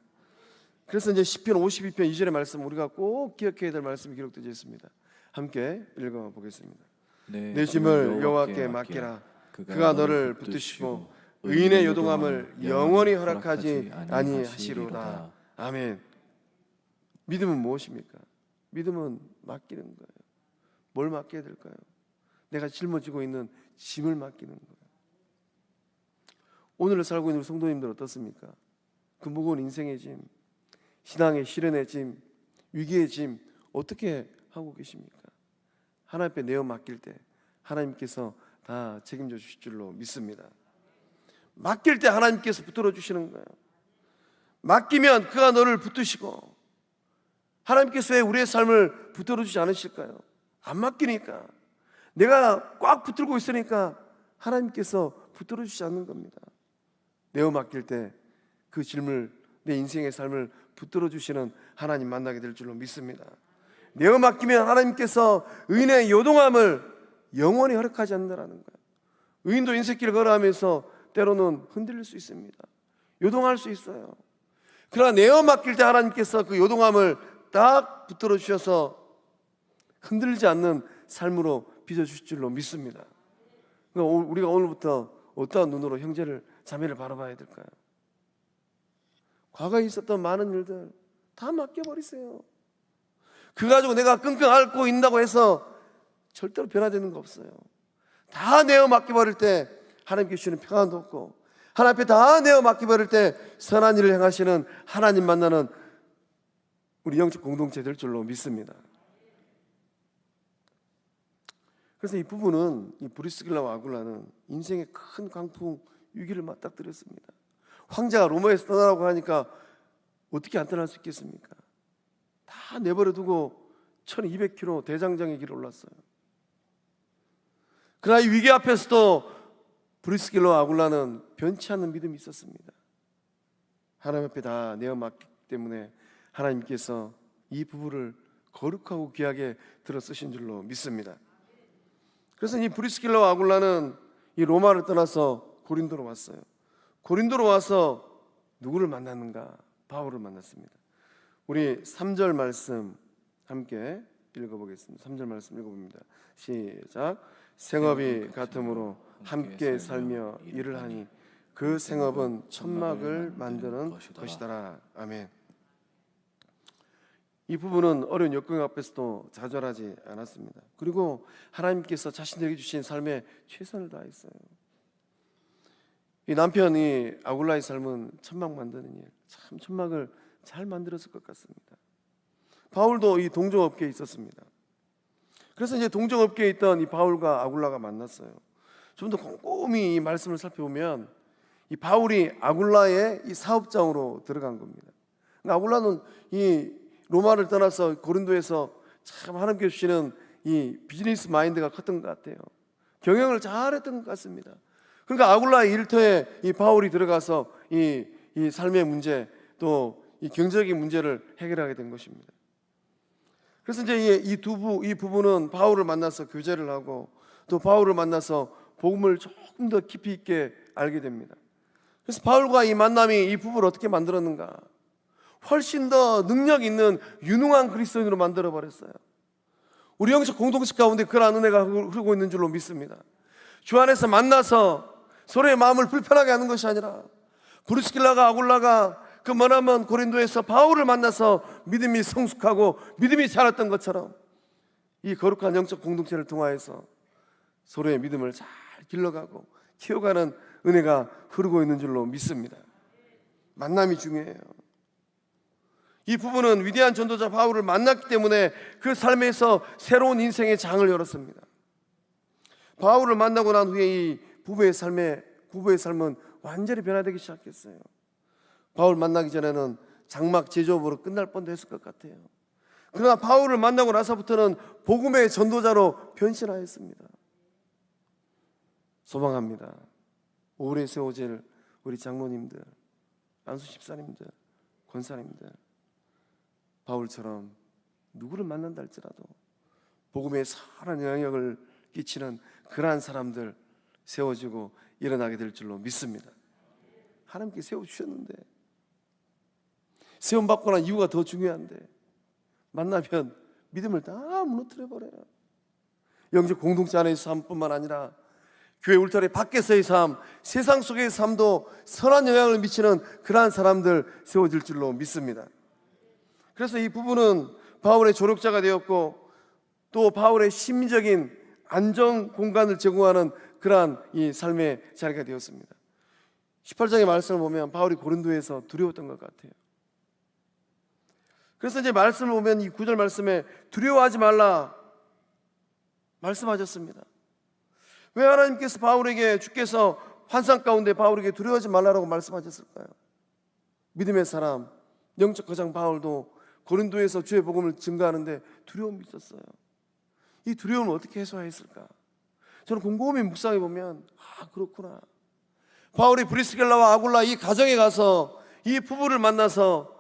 S1: 그래서 이제 시편 52편 2절의 말씀, 우리가 꼭 기억해야 될 말씀이 기록되어 있습니다. 함께 읽어보겠습니다. 내 짐을 여호와께 맡기라. 그가 너를 붙드시고 의인의 요동함을 영원히 허락하지 아니하시리로다. 아멘. 믿음은 무엇입니까? 믿음은 맡기는 거예요. 뭘 맡겨야 될까요? 내가 짊어지고 있는 짐을 맡기는 거예요. 오늘을 살고 있는 성도님들 어떻습니까? 그 무거운 인생의 짐, 신앙의 시련의 짐, 위기의 짐 어떻게 하고 계십니까? 하나님 앞에 내어 맡길 때 하나님께서 다 책임져 주실 줄로 믿습니다. 맡길 때 하나님께서 붙들어 주시는 거예요. 맡기면 그가 너를 붙드시고, 하나님께서 왜 우리의 삶을 붙들어 주지 않으실까요? 안 맡기니까, 내가 꽉 붙들고 있으니까 하나님께서 붙들어 주지 않는 겁니다. 내어 맡길 때 그 짐을, 내 인생의 삶을 붙들어 주시는 하나님 만나게 될 줄로 믿습니다. 내어 맡기면 하나님께서 의인의 요동함을 영원히 허락하지 않는다는 거예요. 의인도 인생길을 걸어가면서 때로는 흔들릴 수 있습니다. 요동할 수 있어요. 그러나 내어 맡길 때 하나님께서 그 요동함을 딱 붙들어 주셔서 흔들리지 않는 삶으로 빚어주실 줄로 믿습니다. 그러니까 우리가 오늘부터 어떠한 눈으로 형제를, 자매를 바라봐야 될까요? 과거에 있었던 많은 일들 다 맡겨버리세요. 그 가지고 내가 끙끙 앓고 있다고 해서 절대로 변화되는 거 없어요. 다 내어 맡겨버릴 때 하나님께 주시는 평안도 없고, 하나님 앞에 다 내어 맡겨버릴 때 선한 일을 행하시는 하나님 만나는 우리 영적 공동체 될 줄로 믿습니다. 그래서 이 부부는, 이 브리스길라와 아굴라는 인생의 큰 강풍 위기를 맞닥뜨렸습니다. 황제가 로마에서 떠나라고 하니까 어떻게 안 떠날 수 있겠습니까? 다 내버려 두고 1200km 대장정의 길을 올랐어요. 그러나 이 위기 앞에서도 브리스길라와 아굴라는 변치 않는 믿음이 있었습니다. 하나님 앞에 다 내어 맡기 때문에 하나님께서 이 부부를 거룩하고 귀하게 들어 쓰신 줄로 믿습니다. 그래서 이 브리스길라와 아굴라는 이 로마를 떠나서 고린도로 왔어요. 고린도로 와서 누구를 만났는가? 바울을 만났습니다. 우리 3절 말씀 함께 읽어보겠습니다. 3절 말씀 읽어봅니다. 시작. 생업이 같으므로 함께 살며 일을 하니 그 생업은 천막을 만드는 것이더라. 아멘. 이 부부는 어려운 역경 앞에서도 좌절하지 않았습니다. 그리고 하나님께서 자신에게 주신 삶에 최선을 다했어요. 이 남편이 아굴라의 삶은 천막 만드는 일, 참 천막을 잘 만들었을 것 같습니다. 바울도 이 동종업계에 있었습니다. 그래서 이제 동종업계에 있던 이 바울과 아굴라가 만났어요. 좀 더 꼼꼼히 이 말씀을 살펴보면 이 바울이 아굴라의 이 사업장으로 들어간 겁니다. 그러니까 아굴라는 이 로마를 떠나서 고린도에서 참 하나님께 주시는 이 비즈니스 마인드가 컸던 것 같아요. 경영을 잘했던 것 같습니다. 그러니까 아굴라의 일터에 이 바울이 들어가서 이 삶의 문제, 또 이 경제적인 문제를 해결하게 된 것입니다. 그래서 이제 이 부부는 바울을 만나서 교제를 하고 또 바울을 만나서 복음을 조금 더 깊이 있게 알게 됩니다. 그래서 바울과 이 만남이 이 부부를 어떻게 만들었는가? 훨씬 더 능력 있는 유능한 그리스도인으로 만들어 버렸어요. 우리 영적 공동체 가운데 그러한 은혜가 흐르고 있는 줄로 믿습니다. 주 안에서 만나서 서로의 마음을 불편하게 하는 것이 아니라 브리스길라가 아굴라가 그 머나먼 고린도에서 바울을 만나서 믿음이 성숙하고 믿음이 자랐던 것처럼 이 거룩한 영적 공동체를 통하여서 서로의 믿음을 잘 길러가고 키워가는 은혜가 흐르고 있는 줄로 믿습니다. 만남이 중요해요. 이 부부는 위대한 전도자 바울을 만났기 때문에 그 삶에서 새로운 인생의 장을 열었습니다. 바울을 만나고 난 후에 이 부부의 삶은 완전히 변화되기 시작했어요. 바울 만나기 전에는 장막 제조업으로 끝날 뻔도 했을 것 같아요. 그러나 바울을 만나고 나서부터는 복음의 전도자로 변신하였습니다. 소망합니다. 오래 세워질 우리 장로님들, 안수 집사님들, 권사님들, 바울처럼 누구를 만난다 할지라도 복음에 선한 영향력을 끼치는 그러한 사람들 세워지고 일어나게 될 줄로 믿습니다. 하나님께 세워주셨는데, 세움받고 난 이유가 더 중요한데 만나면 믿음을 다 무너뜨려버려요. 영적 공동체 안에서 삶뿐만 아니라 교회 울타리 밖에서의 삶, 세상 속의 삶도 선한 영향을 미치는 그러한 사람들 세워질 줄로 믿습니다. 그래서 이 부부는 바울의 조력자가 되었고 또 바울의 심리적인 안정 공간을 제공하는 그러한 이 삶의 자리가 되었습니다. 18장의 말씀을 보면 바울이 고린도에서 두려웠던 것 같아요. 그래서 이제 말씀을 보면 이 9절 말씀에 두려워하지 말라 말씀하셨습니다. 왜 하나님께서 바울에게 주께서 환상 가운데 바울에게 두려워하지 말라라고 말씀하셨을까요? 믿음의 사람, 영적 거장 바울도 고린도에서 주의 복음을 증거하는데 두려움이 있었어요. 이 두려움을 어떻게 해소했을까? 저는 곰곰이 묵상해 보면 그렇구나. 바울이 브리스길라와 아굴라 이 가정에 가서 이 부부를 만나서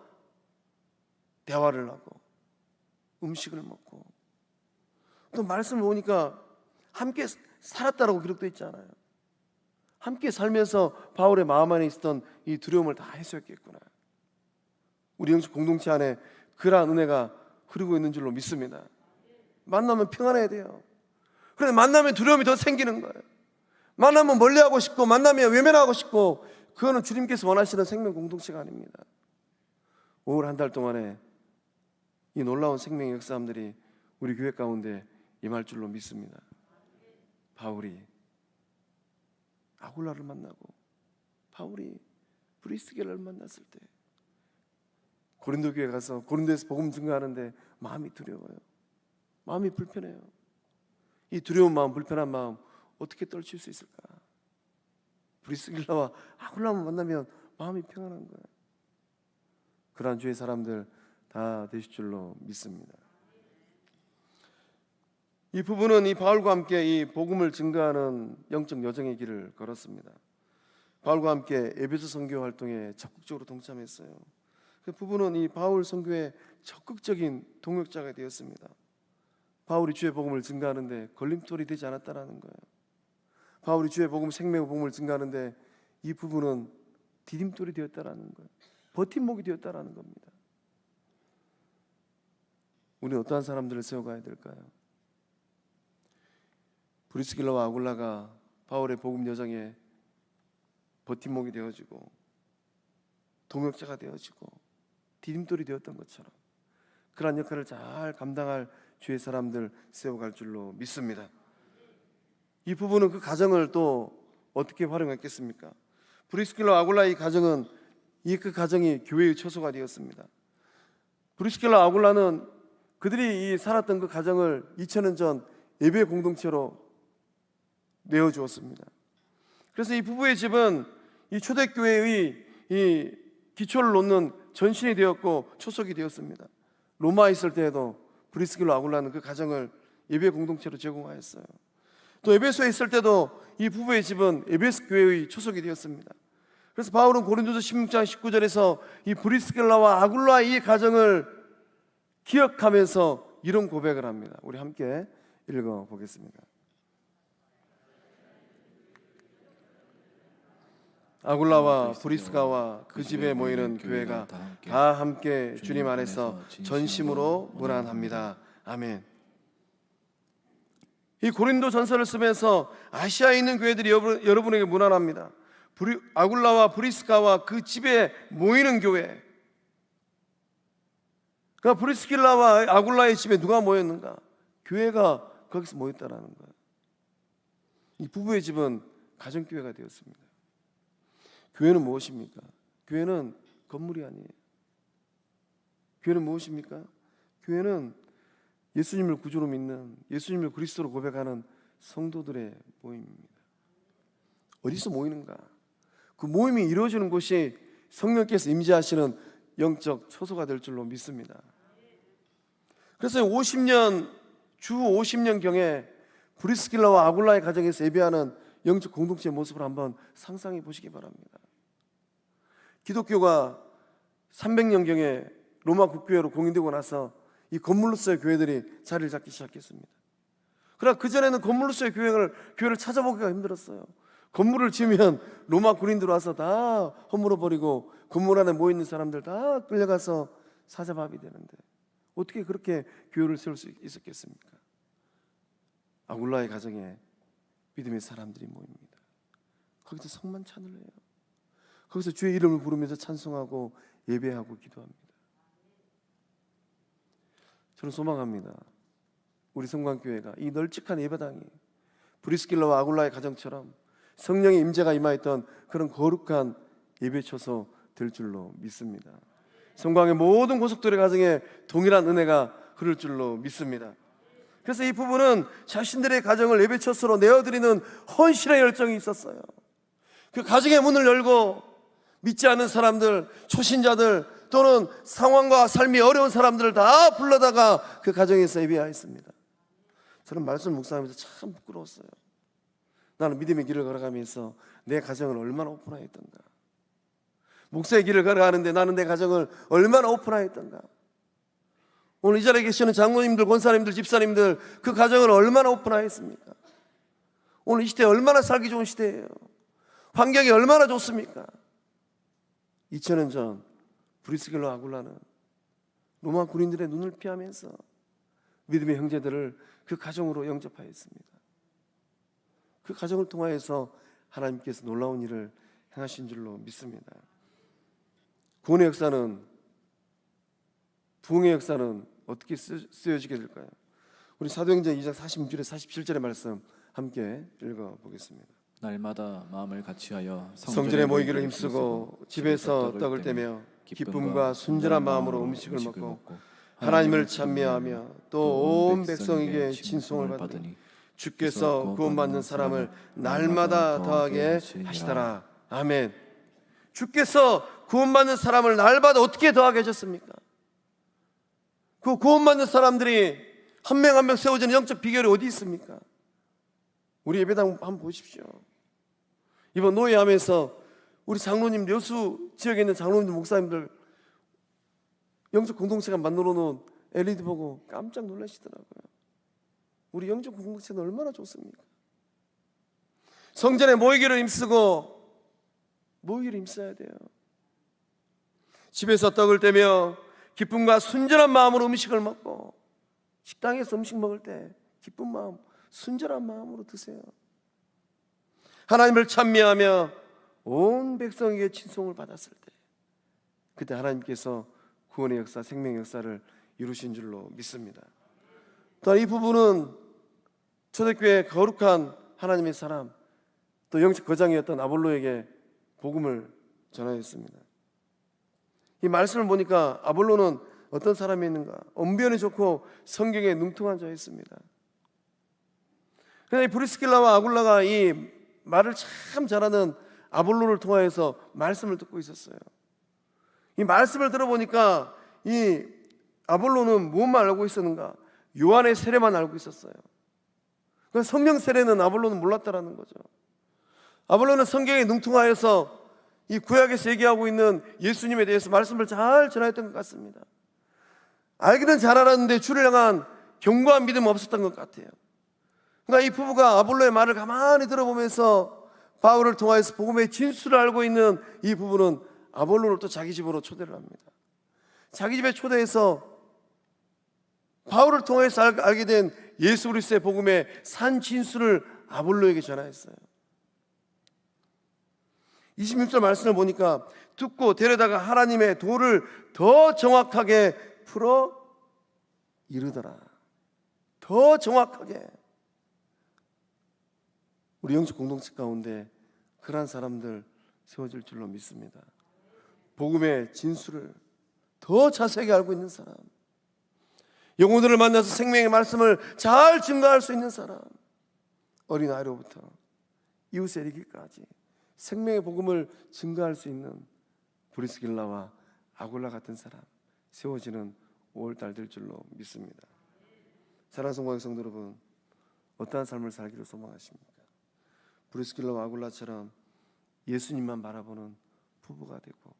S1: 대화를 하고 음식을 먹고 또 말씀을 보니까 함께 살았다라고 기록되어 있잖아요. 함께 살면서 바울의 마음 안에 있었던 이 두려움을 다 해소했겠구나. 우리 영적 공동체 안에 그러한 은혜가 흐르고 있는 줄로 믿습니다. 만나면 평안해야 돼요. 그런데 만나면 두려움이 더 생기는 거예요. 만나면 멀리하고 싶고 만나면 외면하고 싶고, 그거는 주님께서 원하시는 생명 공동체가 아닙니다. 5월 한 달 동안에 이 놀라운 생명의 역사함들이 우리 교회 가운데 임할 줄로 믿습니다. 바울이 아굴라를 만나고 바울이 브리스길라를 만났을 때 고린도 교회 가서 고린도에서 복음 증거하는데 마음이 두려워요. 마음이 불편해요. 이 두려운 마음, 불편한 마음 어떻게 떨칠 수 있을까? 브리스길라와 아굴라만 만나면 마음이 평안한 거예요. 그러한 주의 사람들 다 되실 줄로 믿습니다. 이 부부는 이 바울과 함께 이 복음을 증거하는 영적 여정의 길을 걸었습니다. 바울과 함께 에베소 선교 활동에 적극적으로 동참했어요. 그 부부는 이 바울 선교의 적극적인 동역자가 되었습니다. 바울이 주의 복음을 증거하는데 걸림돌이 되지 않았다라는 거예요. 바울이 주의 복음, 생명의 복음을 증거하는데 이 부부는 디딤돌이 되었다라는 거예요. 버팀목이 되었다라는 겁니다. 우리는 어떠한 사람들을 세워가야 될까요? 브리스길라와 아굴라가 바울의 복음 여정에 버팀목이 되어지고 동역자가 되어지고 디딤돌이 되었던 것처럼 그러한 역할을 잘 감당할 주의 사람들 세워갈 줄로 믿습니다. 이 부부는 그 가정을 또 어떻게 활용했겠습니까? 브리스길라 아굴라 이 가정은 그 가정이 교회의 처소가 되었습니다. 브리스길라 아굴라는 그들이 살았던 그 가정을 2000년 전 예배 공동체로 내어주었습니다. 그래서 이 부부의 집은 이 초대교회의 이 기초를 놓는 전신이 되었고 초석이 되었습니다. 로마에 있을 때에도 브리스길라 아굴라는 그 가정을 예배 공동체로 제공하였어요. 또 에베소에 있을 때도 이 부부의 집은 에베소 교회의 초석이 되었습니다. 그래서 바울은 고린도서 16장 19절에서 이 브리스길라와 아굴라의 이 가정을 기억하면서 이런 고백을 합니다. 우리 함께 읽어보겠습니다. 아굴라와 브리스가와 그 집에 모이는 교회가 다 함께 주님 안에서 전심으로 문안합니다. 아멘. 이 고린도 전서를 쓰면서 아시아에 있는 교회들이 여러분에게 문안합니다. 아굴라와 브리스가와 그 집에 모이는 교회. 그러니까 브리스길라와 아굴라의 집에 누가 모였는가? 교회가 거기서 모였다라는 거예요. 이 부부의 집은 가정교회가 되었습니다. 교회는 무엇입니까? 교회는 건물이 아니에요. 교회는 무엇입니까? 교회는 예수님을 구주로 믿는, 예수님을 그리스도로 고백하는 성도들의 모임입니다. 어디서 모이는가? 그 모임이 이루어지는 곳이 성령께서 임재하시는 영적 초소가 될 줄로 믿습니다. 그래서 주 50년경에 브리스길라와 아굴라의 가정에서 예배하는 영적 공동체의 모습을 한번 상상해 보시기 바랍니다. 기독교가 300년경에 로마 국교회로 공인되고 나서 이 건물로서의 교회들이 자리를 잡기 시작했습니다. 그러나 그전에는 건물로서의 교회를 찾아보기가 힘들었어요. 건물을 지으면 로마 군인들 와서 다 허물어버리고 건물 안에 모여있는 사람들 다 끌려가서 사자밥이 되는데 어떻게 그렇게 교회를 세울 수 있었겠습니까? 아굴라의 가정에 믿음의 사람들이 모입니다. 거기서 성만 찬을 해요. 거기서 주의 이름을 부르면서 찬송하고 예배하고 기도합니다. 저는 소망합니다. 우리 성광교회가 이 널찍한 예배당이 브리스길라와 아굴라의 가정처럼 성령의 임재가 임하였던 그런 거룩한 예배처소 될 줄로 믿습니다. 성광의 모든 고속들의 가정에 동일한 은혜가 흐를 줄로 믿습니다. 그래서 이 부부는 자신들의 가정을 예배처소로 내어드리는 헌신의 열정이 있었어요. 그 가정의 문을 열고 믿지 않는 사람들, 초신자들 또는 상황과 삶이 어려운 사람들을 다 불러다가 그 가정에서 예배하였습니다. 저는 말씀 묵상하면서 참 부끄러웠어요. 나는 믿음의 길을 걸어가면서 내 가정을 얼마나 오픈하였던가. 목사의 길을 걸어가는데 나는 내 가정을 얼마나 오픈하였던가. 오늘 이 자리에 계시는 장로님들, 권사님들, 집사님들 그 가정을 얼마나 오픈하였습니까? 오늘 이 시대에 얼마나 살기 좋은 시대예요. 환경이 얼마나 좋습니까? 2000년 전 브리스길라 아굴라는 로마 군인들의 눈을 피하면서 믿음의 형제들을 그 가정으로 영접하였습니다. 그 가정을 통하여서 하나님께서 놀라운 일을 행하신 줄로 믿습니다. 구원의 역사는, 부흥의 역사는 어떻게 쓰여지게 될까요? 우리 사도행전 2장 46절에 47절의 말씀 함께 읽어보겠습니다.
S2: 날마다 마음을 같이하여
S1: 성전에 모이기를 힘쓰고 집에서 떡을 떼며 기쁨과 순전한 마음으로 음식을 먹고 하나님을 찬미하며 또 온 백성에게 진송을 받으니 주께서 구원받는 사람을 날마다 더하게 하시더라. 아멘. 주께서 구원받는 사람을 날마다 어떻게 더하게 하셨습니까? 그 구원받는 사람들이 한 명 한 명 세워지는 영적 비결이 어디 있습니까? 우리 예배당 한번 보십시오. 이번 노예하면서 우리 장로님, 여수 지역에 있는 장로님들, 목사님들 영적 공동체가 만들어 놓은 LED 보고 깜짝 놀라시더라고요. 우리 영적 공동체는 얼마나 좋습니까? 성전에 모이기를 힘쓰고 모이기를 힘써야 돼요. 집에서 떡을 떼며 기쁨과 순전한 마음으로 음식을 먹고, 식당에서 음식 먹을 때 기쁜 마음, 순전한 마음으로 드세요. 하나님을 찬미하며 온 백성에게 친송을 받았을 때 그때 하나님께서 구원의 역사, 생명의 역사를 이루신 줄로 믿습니다. 또 이 부부는 초대교회의 거룩한 하나님의 사람, 또 영적 거장이었던 아볼로에게 복음을 전하였습니다. 이 말씀을 보니까 아볼로는 어떤 사람이었는가? 언변이 좋고 성경에 능통한 자였습니다. 그런데 브리스길라와 아굴라가 이 말을 참 잘하는 아볼로를 통하여서 말씀을 듣고 있었어요. 이 말씀을 들어보니까 이 아볼로는 무엇만 알고 있었는가? 요한의 세례만 알고 있었어요. 그 성령 세례는 아볼로는 몰랐다라는 거죠. 아볼로는 성경에 능통하여서 이 구약에서 얘기하고 있는 예수님에 대해서 말씀을 잘 전했던 것 같습니다. 알기는 잘 알았는데 주를 향한 견고한 믿음은 없었던 것 같아요. 그러니까 이 부부가 아볼로의 말을 가만히 들어보면서 바울을 통하여서 복음의 진수를 알고 있는 이 부부는 아볼로를 또 자기 집으로 초대를 합니다. 자기 집에 초대해서 바울을 통해서 알게 된 예수 그리스도의 복음의 산 진수를 아볼로에게 전하였어요. 26절 말씀을 보니까 듣고 데려다가 하나님의 도를 더 정확하게 풀어 이르더라. 더 정확하게. 우리 영적 공동체 가운데 그러한 사람들 세워질 줄로 믿습니다. 복음의 진수를 더 자세하게 알고 있는 사람, 영혼들을 만나서 생명의 말씀을 잘 증거할 수 있는 사람, 어린아이로부터 이웃에 이르기까지 생명의 복음을 증거할 수 있는 브리스길라와 아굴라 같은 사람 세워지는 5월달 될 줄로 믿습니다. 사랑하는 성도의 성도 여러분, 어떠한 삶을 살기를 소망하십니까? 브리스길라와 아굴라처럼 예수님만 바라보는 부부가 되고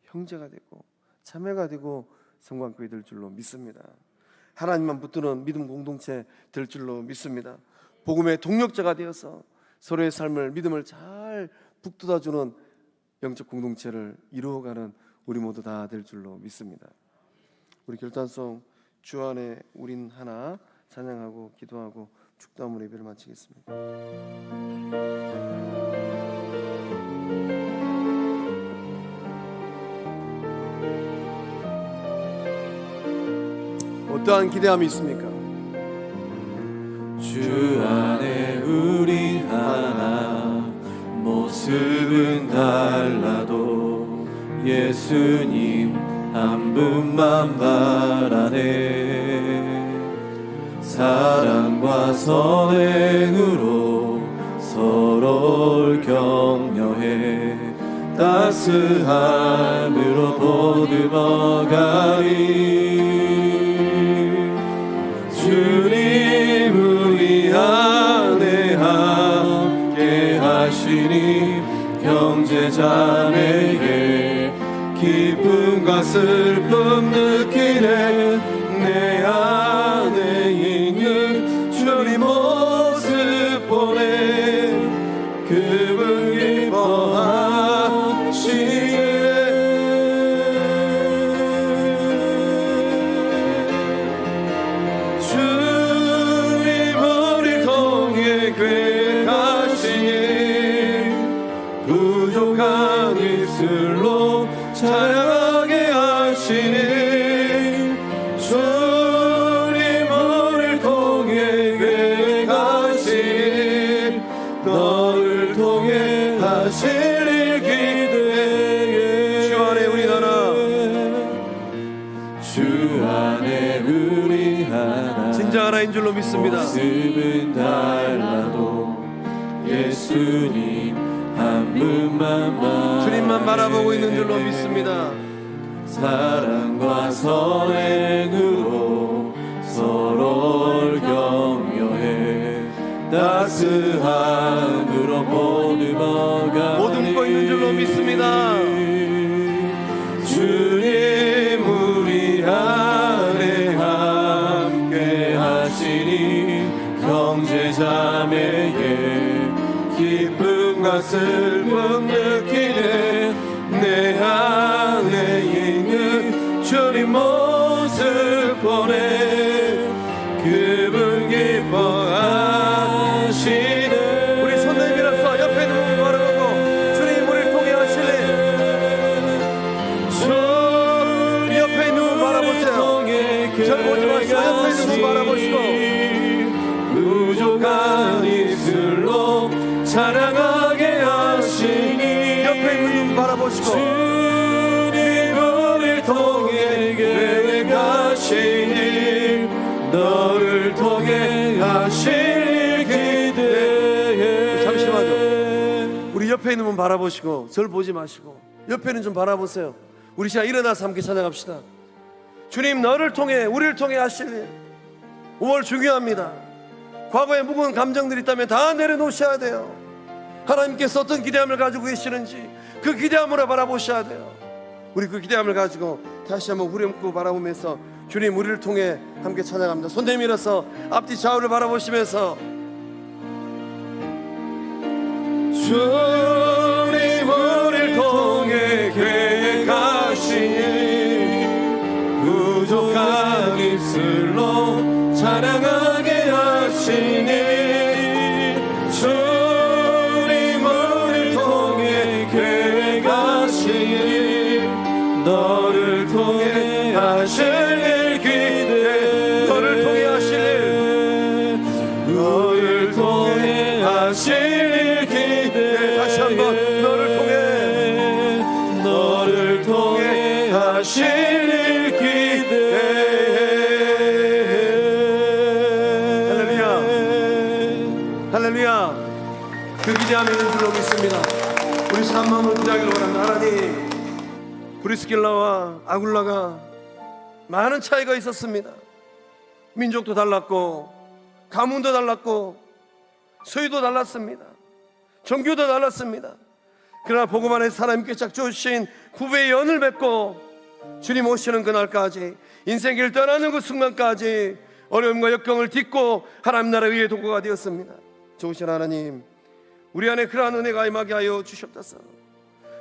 S1: 형제가 되고 자매가 되고 성광교회 될 줄로 믿습니다. 하나님만 붙드는 믿음 공동체 될 줄로 믿습니다. 복음의 동력자가 되어서 서로의 삶을 믿음을 잘 북돋아주는 영적 공동체를 이루어가는 우리 모두 다 될 줄로 믿습니다. 우리 결단송 주 안에 우린 하나 찬양하고 기도하고 축도함으로 예배를 마치겠습니다. 어떠한 기대함이 있습니까?
S2: 주 안에 우린 하나, 모습은 달라도 예수님 한 분만 바라네. 사랑과 선행으로 서로를 격려해 따스함으로 보듬어가리. 주님 우리 안에 함께 하시니 형제자매의 기쁨과 슬픔 느끼네. 내 안에 있는 주님 모습 보내 그분 기뻐하시네. 주님 우리 통해 계획하시니 부족한 입술로 찬양하게 하시니. 주님 우리를 통해 계획하신 너를 통해 하실 일 기대해.
S1: 주 안에 우리 하나,
S2: 주 안에 우리 하나,
S1: 진짜 하나인 줄로 믿습니다.
S2: 모습은 달라도 예수님 한 분만
S1: 주님만 바라보고 있는 줄로 믿습니다.
S2: 사랑과 선행으로 서로를 격려해 따스함으로 보듬어가니.
S1: 보듬고 있는 줄로 믿습니다.
S2: 주님 우리 안에 함께 하시니 형제자매의 기쁨과 슬픔 느끼네. 내 안에 있는 주님 모습 보내 그분 기뻐하시네.
S1: 우리 손 내밀어서 옆에 있는 분을 바라보고 주님 우리를 통해 하실래. 주님 옆에 있는 분 바라보세요. 절 보지 마시고 옆에 있는 분 바라보시고
S2: 부족한 입술로 찬양하게 하시니.
S1: 옆에 있는 분 바라보시고
S2: 주님 우리를 통해 계획하시니 너를 통해 하실 일 기대해.
S1: 잠시만요. 우리 옆에 있는 분 바라보시고 절 보지 마시고 옆에 있는 좀 바라보세요. 우리 시간 일어나서 함께 찬양합시다. 주님 너를 통해 우리를 통해 하실 일 5월 중요합니다. 과거에 무거운 감정들이 있다면 다 내려놓으셔야 돼요. 하나님께서 어떤 기대함을 가지고 계시는지
S3: 그 기대함으로 바라보셔야 돼요. 우리 그 기대함을 가지고 다시 한번 후렴구 바라보면서 주님 우리를 통해 함께 찬양합니다. 손 내밀어서 앞뒤 좌우를 바라보시면서 주님 우리를 통해 계획하신 부족한 입술로 찬양하게 하시니 주님 우리를 통해 계획하신 너를 통해 하실 일 기대 너를 통해 하실 일 너를 통해 하실 일 기대 다시 한번 너를 통해 하실 일 기대 할렐루야 할렐루야 그 기대함에 있는 줄로 믿습니다. 우리 산마음을 기대하기를 원합니다. 하나님 브리스길라와 아굴라가 많은 차이가 있었습니다. 민족도 달랐고 가문도 달랐고 소유도 달랐습니다. 종교도 달랐습니다. 그러나 복음 안에서 하나님께 짝주신 구배의 연을 맺고 주님 오시는 그날까지 인생길 떠나는 그 순간까지 어려움과 역경을 딛고 하나님 나라 위에 도구가 되었습니다. 좋으신 하나님 우리 안에 그러한 은혜가 임하게 하여 주시옵소서.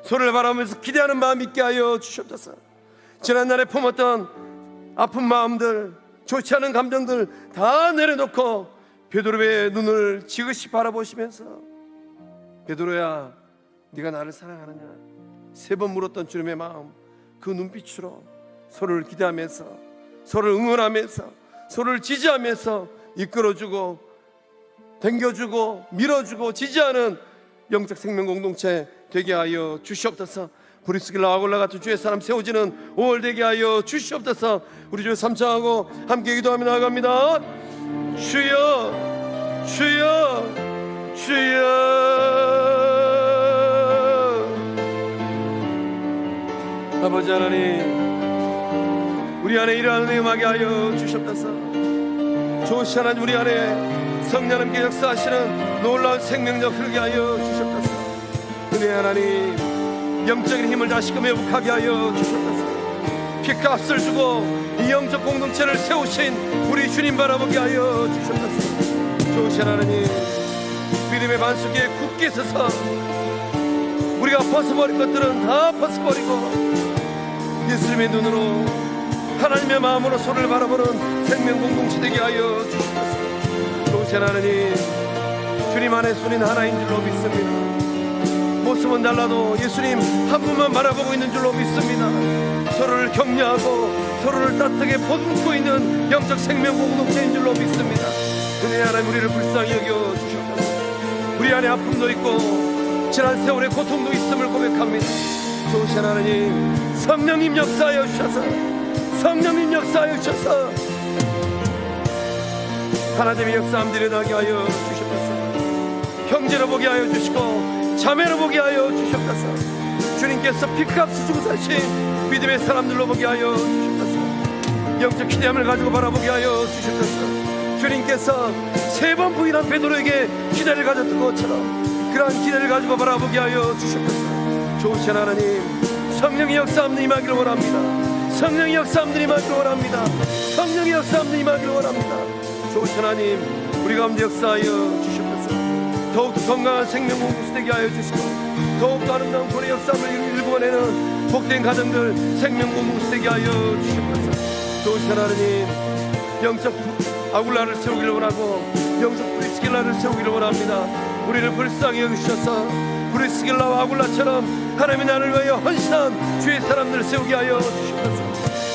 S3: 서로를 바라보면서 기대하는 마음 있게 하여 주시옵소서. 지난날에 품었던 아픈 마음들 좋지 않은 감정들 다 내려놓고 베드로의 눈을 지그시 바라보시면서 베드로야 네가 나를 사랑하느냐 3번 물었던 주님의 마음 그 눈빛으로 서로를 기대하면서 서로를 응원하면서 서로를 지지하면서 이끌어주고 당겨주고 밀어주고 지지하는 영적 생명 공동체 되게 하여 주시옵소서. 브리스길라 아굴라 같은 주의 사람 세워지는 5월 되게 하여 주시옵소서. 우리 주 삼창하고 함께 기도하며 나아갑니다. 주여 주여 주여 아버지 하나님 우리 안에 이러한 은혜 임하게 하여 주시옵소서. 좋으신 하나님 우리 안에 성령 함께 역사하시는 놀라운 생명력 흐르게 하여 주시옵소서. 은혜 하나님 영적인 힘을 다시금 회복하게 하여 주시옵소서. 피값을 주고 이 영적 공동체를 세우신 우리 주님 바라보게 하여 주시옵소서. 좋으신 하나님 믿음의 반석에 굳게 서서 우리가 벗어버릴 것들은 다 벗어버리고 예수님의 눈으로 하나님의 마음으로 서로를 바라보는 생명 공동체 되게 하여 주시옵소서. 좋으신 하나님 주님 안에 손인 하나인 줄로 믿습니다. 모습은 달라도 예수님 한 분만 바라보고 있는 줄로 믿습니다. 서로를 격려하고 서로를 따뜻하게 보듬고 있는 영적 생명 공동체인 줄로 믿습니다. 은혜 하나님 우리를 불쌍히 여겨 주시옵소서. 우리 안에 아픔도 있고 지난 세월의 고통도 있음을 고백합니다. 좋으신 하나님 성령님 역사하여 주셔서 성령님 역사하여 주셔서 하나님의 역사함 일어나게 하여 주시옵소서. 형제로 보게 하여 주시고 자매로 보게 하여 주시옵소서. 주님께서 피값을 주고 사신 믿음의 사람들로 보게 하여 주시옵소서. 영적 기대함을 가지고 바라보게 하여 주시옵소서. 주님께서 3번 부인한 베드로에게 기대를 가졌던 것처럼 그러한 기대를 가지고 바라보게 하여 주시옵소서. 좋으신 하나님 성령의 역사함을 임하기를 원합니다. 성령의 역사함을 임하기를 원합니다. 성령의 역사함을 임하기를 원합니다. 좋으신 하나님 우리 가운데 역사하여 주시옵소서. 더욱더 건강한 생명 공동체 되게 하여 주시고 더욱더 아름다운 본의 역사함을 일구어내는 복된 가정들 생명 공동체 되게 하여 주시옵소서. 좋으신 하나님 영적 아굴라를 세우기를 원하고 영적 브리스길라를 세우기를 원합니다. 우리를 불쌍히 여기셔서 브리스길라와 아굴라처럼 하나님의 나를 위하여 헌신한 주의 사람들을 세우게 하여 주시옵소서.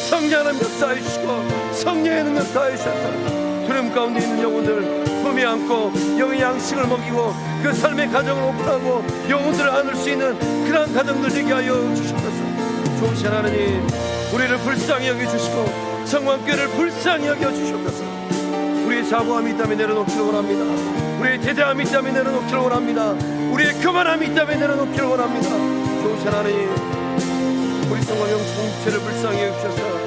S3: 성령 하나님 역사해 주시고 성령의 능력 다해 주셔서 두려움 가운데 있는 영혼들 품에 안고 영의 양식을 먹이고 그 삶의 가정을 오픈하고 영혼들을 안을 수 있는 그러한 가정들 되게 하여 주시옵소서. 좋으신 하나님 우리를 불쌍히 여겨주시고 성광교회를 불쌍히 여겨주시옵소서. 우리의 자부함이 있다면 내려놓기를 원합니다. 우리의 대대함이 있다면 내려놓기를 원합니다. 우리의 교만함이 있다면 내려놓기를 원합니다. 좋으신 하나님 우리 성광영 공동체를 불쌍히 여겨주셔서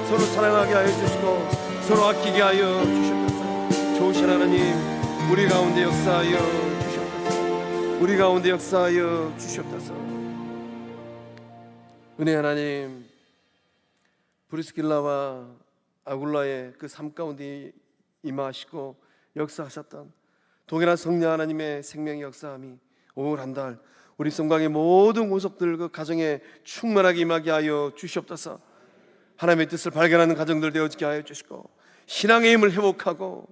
S3: 서로 사랑하게 하여 주시고 서로 아끼게 하여 주시옵소서. 좋으신 하나님 우리 가운데 역사하여 주시옵소서. 우리 가운데 역사하여 주시옵소서.
S1: 은혜 하나님, 브리스길라와 아굴라의 그 삶 가운데 임하시고 역사하셨던 동일한 성령 하나님의 생명의 역사함이 오늘 한 달 우리 성광의 모든 구석들 그 가정에 충만하게 임하게 하여 주시옵소서. 하나님의 뜻을 발견하는 가정들 되어지게 하여 주시고, 신앙의 힘을 회복하고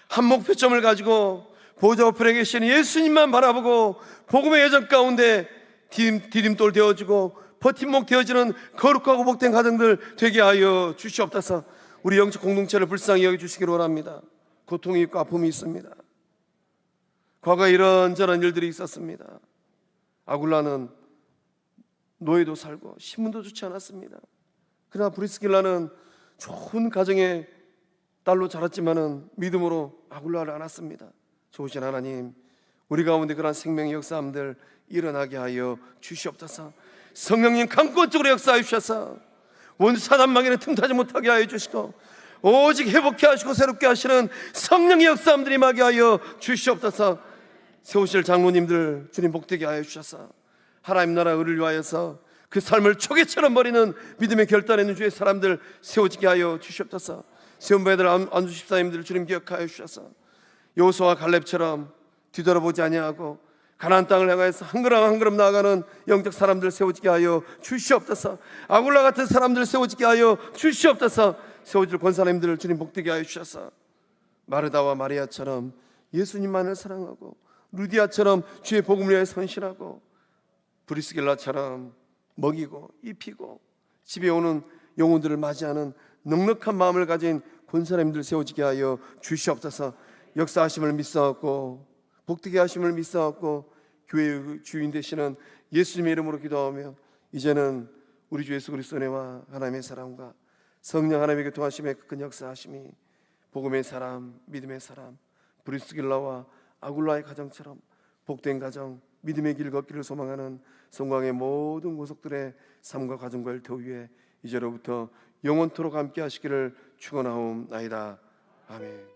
S1: 한 목표점을 가지고 보좌 앞에 계신 예수님만 바라보고 복음의 여정 가운데 디딤돌 되어지고 버팀목 되어지는 거룩하고 복된 가정들 되게 하여 주시옵소서. 우리 영적 공동체를 불쌍히 여겨주시기를 원합니다. 고통이 있고 아픔이 있습니다. 과거에 이런저런 일들이 있었습니다. 아굴라는 노예도 살고 신분도 좋지 않았습니다. 그러나 브리스길라는 좋은 가정의 딸로 자랐지만은 믿음으로 아굴라를 안았습니다. 좋으신 하나님, 우리 가운데 그런 생명의 역사함들 일어나게 하여 주시옵소서. 성령님 강권적으로 역사하여 주셔서 원수 사단마귀는 틈타지 못하게 하여 주시고, 오직 회복케 하시고 새롭게 하시는 성령의 역사함들이 임하게 하여 주시옵소서. 세우실 장로님들 주님 복되게 하여 주셔서 하나님 나라 의를 위하여서 그 삶을 초계처럼 버리는 믿음의 결단에 있는 주의 사람들 세워지게 하여 주시옵소서. 세운바들 안수 집사님들 주님 기억하여 주셔서 여호수아와 갈렙처럼 뒤돌아보지 아니하고 가나안 땅을 향해서 한 걸음 한 걸음 나아가는 영적 사람들 세워지게 하여 주시옵소서. 아굴라 같은 사람들 세워지게 하여 주시옵소서. 세워질 권사님들 주님 복되게 하여 주셔서 마르다와 마리아처럼 예수님만을 사랑하고, 루디아처럼 주의 복음을 위해 헌신하고, 브리스길라처럼 먹이고 입히고 집에 오는 영혼들을 맞이하는 넉넉한 마음을 가진 권사님들 세워지게 하여 주시옵소서. 역사하심을 믿사옵고 복되게 하심을 믿사옵고 교회의 주인 되시는 예수님의 이름으로 기도하며, 이제는 우리 주 예수 그리스도의 은혜와 하나님의 사랑과 성령 하나님의 교통하심의 큰 역사하심이 복음의 사람, 믿음의 사람, 브리스길라와 아굴라의 가정처럼 복된 가정, 믿음의 길 걷기를 소망하는 성광의 모든 구석들의 삶과 가정과 일터 위에 이제로부터 영원토록 함께 하시기를 축원하옵나이다. 아멘.